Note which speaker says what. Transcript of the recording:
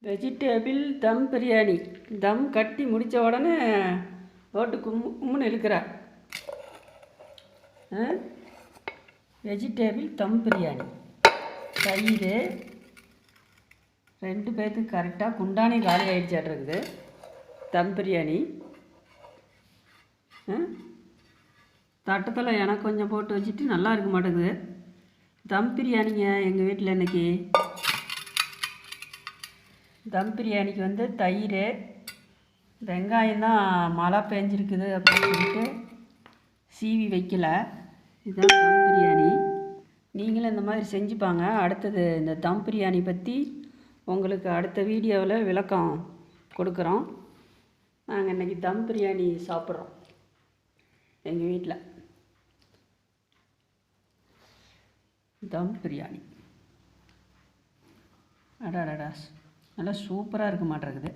Speaker 1: Vegetable தம் பிரியாணி. தம் கட்டி முடித்த உடனே போட்டு கும்முன்னு இழுக்கிற வெஜிடேபிள் தம் பிரியாணி. தயிர் 2 பேர்த்துக்கு கரெக்டாக குண்டானே காலி ஆகிடுச்சாட்ருக்குது. தம் பிரியாணி தட்டத்தில் எனக்கு கொஞ்சம் போட்டு வச்சுட்டு நல்லா இருக்க மாட்டேங்குது. தம் பிரியாணிங்க எங்கள் வீட்டில் இன்றைக்கி. தம் பிரியாணிக்கு தயிர், வெங்காயம் தான் மழை பெஞ்சிருக்குது அப்படின்னு சொல்லிட்டு சீவி வைக்கல. இதுதான் தம் பிரியாணி. நீங்களும் இந்த மாதிரி செஞ்சுப்பாங்க. அடுத்தது இந்த தம் பிரியாணி பற்றி உங்களுக்கு அடுத்த வீடியோவில் விளக்கம் கொடுக்குறோம். நாங்கள் இன்றைக்கி தம் பிரியாணி சாப்பிட்றோம் எங்கள் வீட்டில். தம் பிரியாணி அடாடா நல்லா சூப்பராக இருக்க மாட்டேங்குது.